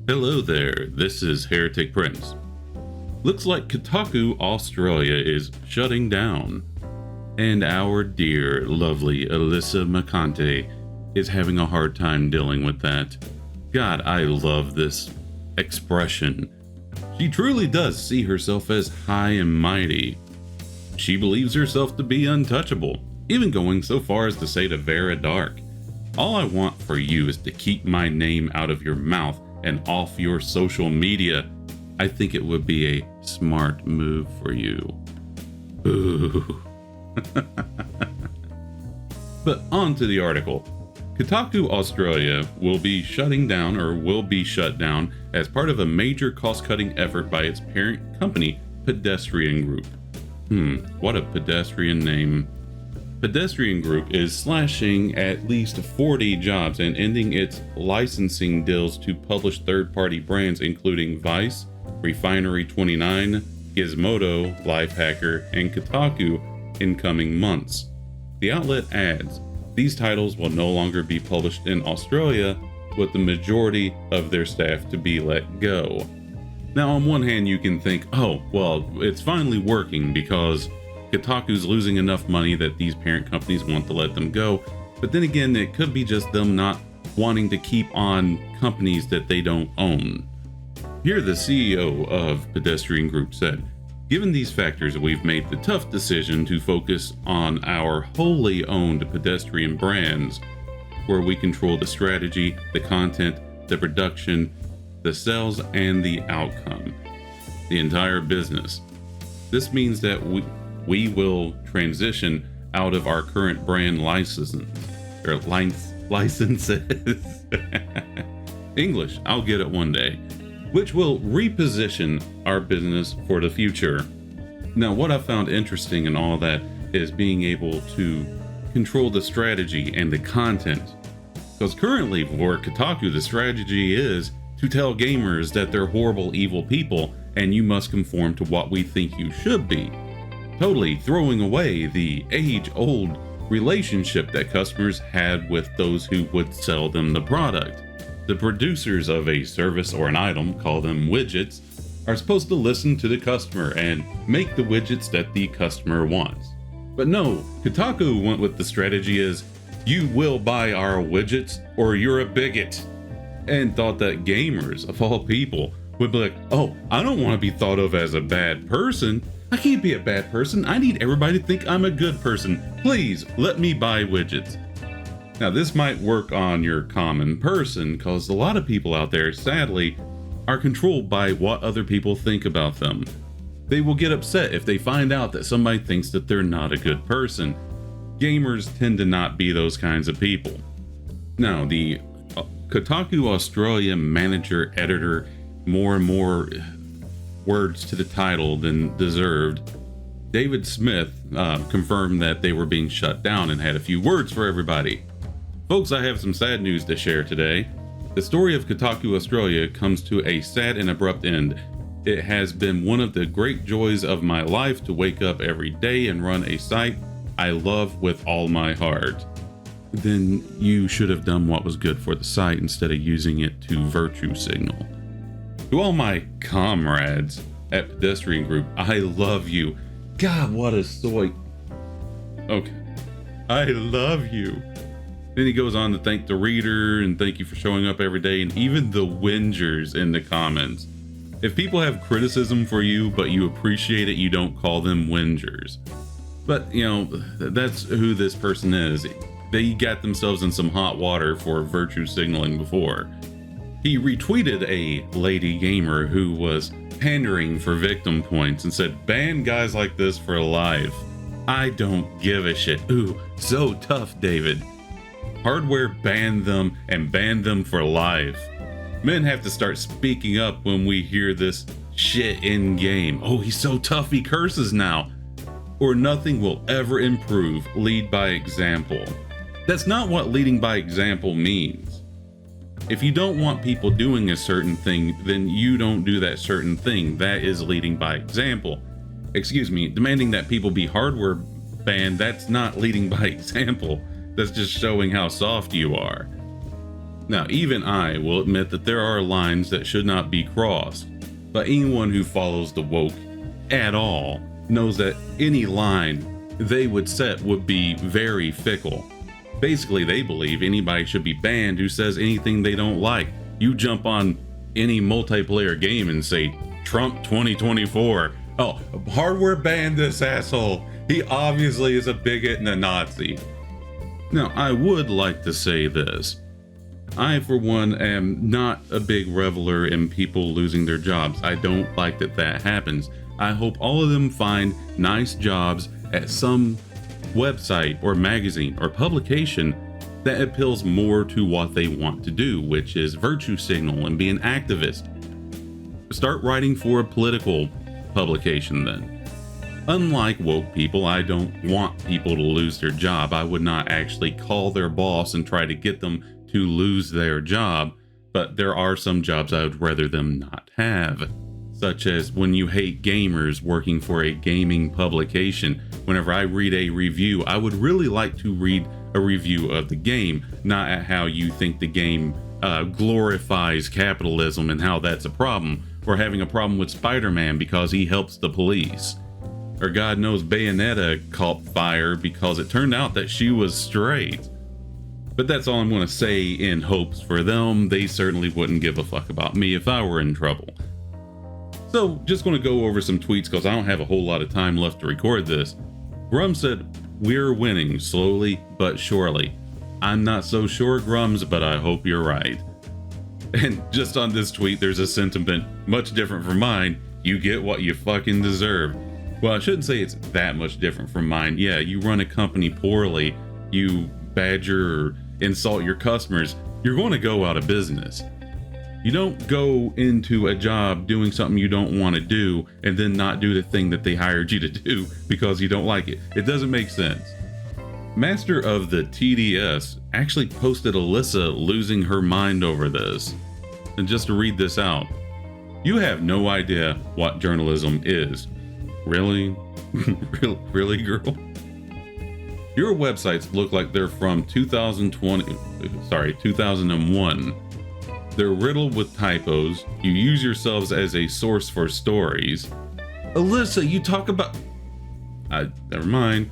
Hello there, this is Heretic Prince. Looks like Kotaku Australia is shutting down, and our dear, lovely Alyssa Mercante is having a hard time dealing with that. God, I love this expression. She truly does see herself as high and mighty. She believes herself to be untouchable, even going so far as to say to Vera Dark, "All I want for you is to keep my name out of your mouth and off your social media. I think it would be a smart move for you." Ooh. But on to the article. Kotaku Australia will be shut down as part of a major cost-cutting effort by its parent company, Pedestrian Group. What a pedestrian name. Pedestrian Group is slashing at least 40 jobs and ending its licensing deals to publish third-party brands including Vice, Refinery 29, Gizmodo, Lifehacker, and Kotaku in coming months. The outlet adds, these titles will no longer be published in Australia, with the majority of their staff to be let go. Now, on one hand, you can think, oh, well, it's finally working because Kotaku's losing enough money that these parent companies want to let them go. But then again, it could be just them not wanting to keep on companies that they don't own. Here, the CEO of Pedestrian Group said, "Given these factors, we've made the tough decision to focus on our wholly owned pedestrian brands, where we control the strategy, the content, the production, the sales, and the outcome. The entire business. This means that we will transition out of our current brand licenses. English, I'll get it one day, which will reposition our business for the future." Now, what I found interesting in all that is being able to control the strategy and the content. Because currently for Kotaku, the strategy is to tell gamers that they're horrible, evil people, and you must conform to what we think you should be. Totally throwing away the age-old relationship that customers had with those who would sell them the product. The producers of a service or an item, call them widgets, are supposed to listen to the customer and make the widgets that the customer wants. But no, Kotaku went with the strategy is, you will buy our widgets or you're a bigot, and thought that gamers, of all people, would be like, oh, I don't want to be thought of as a bad person. I can't be a bad person. I need everybody to think I'm a good person. Please, let me buy widgets. Now, this might work on your common person, because a lot of people out there, sadly, are controlled by what other people think about them. They will get upset if they find out that somebody thinks that they're not a good person. Gamers tend to not be those kinds of people. Now, the Kotaku Australia manager, editor, more and more words to the title than deserved, David Smith, confirmed that they were being shut down and had a few words for everybody. Folks, I have some sad news to share today. The story of Kotaku Australia comes to a sad and abrupt end. It has been one of the great joys of my life to wake up every day and run a site I love with all my heart. Then you should have done what was good for the site instead of using it to virtue signal. To all my comrades at Pedestrian Group, I love you. God, what a soy. Okay. I love you. Then he goes on to thank the reader and thank you for showing up every day, and even the whingers in the comments. If people have criticism for you, but you appreciate it, you don't call them whingers. But, you know, that's who this person is. They got themselves in some hot water for virtue signaling before. He retweeted a lady gamer who was pandering for victim points and said, "Ban guys like this for life." I don't give a shit. Ooh, so tough, David. Hardware banned them and banned them for life. Men have to start speaking up when we hear this shit in game. Oh, he's so tough, he curses now. Or nothing will ever improve. Lead by example. That's not what leading by example means. If you don't want people doing a certain thing, then you don't do that certain thing. That is leading by example. Excuse me, demanding that people be hardware banned, that's not leading by example. That's just showing how soft you are. Now, even I will admit that there are lines that should not be crossed, but anyone who follows the woke at all knows that any line they would set would be very fickle. Basically, they believe anybody should be banned who says anything they don't like. You jump on any multiplayer game and say, Trump 2024. Oh, hardware ban this asshole. He obviously is a bigot and a Nazi. Now, I would like to say this. I, for one, am not a big reveler in people losing their jobs. I don't like that happens. I hope all of them find nice jobs at some website or magazine or publication that appeals more to what they want to do, which is virtue signal and be an activist. Start writing for a political publication then. Unlike woke people, I don't want people to lose their job. I would not actually call their boss and try to get them to lose their job, but there are some jobs I would rather them not have, such as when you hate gamers working for a gaming publication. Whenever I read a review, I would really like to read a review of the game, not at how you think the game glorifies capitalism and how that's a problem, or having a problem with Spider-Man because he helps the police, or God knows Bayonetta caught fire because it turned out that she was straight. But that's all I'm going to say in hopes for them. They certainly wouldn't give a fuck about me if I were in trouble. So, just going to go over some tweets because I don't have a whole lot of time left to record this. Grum said, "We're winning, slowly but surely." I'm not so sure, Grums, but I hope you're right. And just on this tweet, there's a sentiment much different from mine. You get what you fucking deserve. Well, I shouldn't say it's that much different from mine. Yeah, you run a company poorly, you badger or insult your customers, you're going to go out of business. You don't go into a job doing something you don't want to do and then not do the thing that they hired you to do because you don't like it. It doesn't make sense. Master of the TDS actually posted Alyssa losing her mind over this. And just to read this out, "You have no idea what journalism is." Really? Really, girl? Your websites look like they're from 2001. They're riddled with typos. You use yourselves as a source for stories. Alyssa, you talk about... never mind.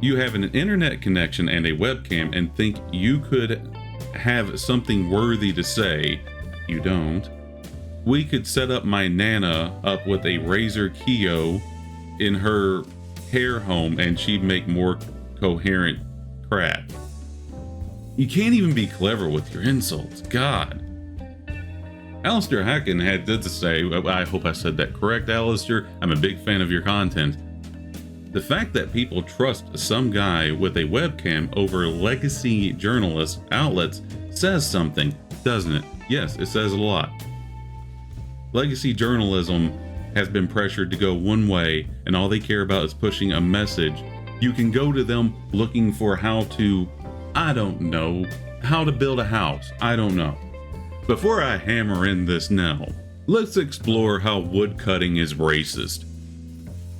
You have an internet connection and a webcam and think you could have something worthy to say. You don't. We could set up my Nana up with a Razer Keo in her care home and she'd make more coherent crap. You can't even be clever with your insults. God. Alistair Hacken had this to say. I hope I said that correct, Alistair. I'm a big fan of your content. The fact that people trust some guy with a webcam over legacy journalist outlets says something, doesn't it? Yes, it says a lot. Legacy journalism has been pressured to go one way, and all they care about is pushing a message. You can go to them looking for how to, I don't know, how to build a house. I don't know. Before I hammer in this now, let's explore how woodcutting is racist.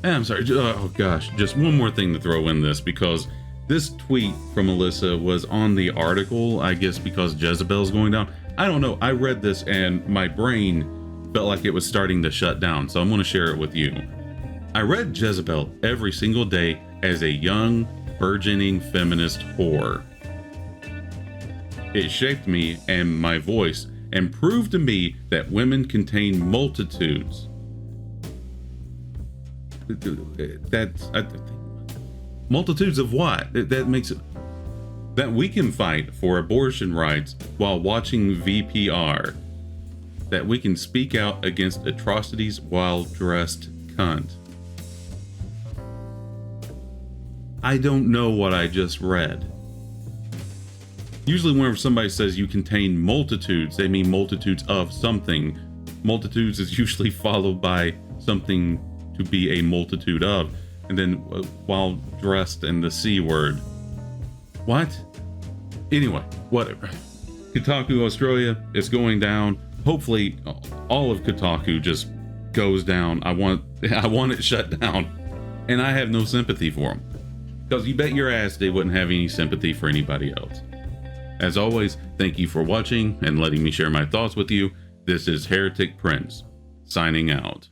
I'm sorry, oh gosh, just one more thing to throw in this, because this tweet from Alyssa was on the article, I guess because Jezebel's going down. I don't know, I read this and my brain felt like it was starting to shut down, so I'm going to share it with you. I read Jezebel every single day as a young, burgeoning feminist whore. It shaped me and my voice and proved to me that women contain multitudes. Multitudes of what? That makes it that we can fight for abortion rights while watching VPR. That we can speak out against atrocities while dressed cunt. I don't know what I just read. Usually whenever somebody says you contain multitudes, they mean multitudes of something. Multitudes is usually followed by something to be a multitude of, and then while dressed in the C word. What? Anyway, whatever. Kotaku Australia is going down. Hopefully all of Kotaku just goes down. I want it shut down. And I have no sympathy for them. Because you bet your ass they wouldn't have any sympathy for anybody else. As always, thank you for watching and letting me share my thoughts with you. This is Heretic Prince, signing out.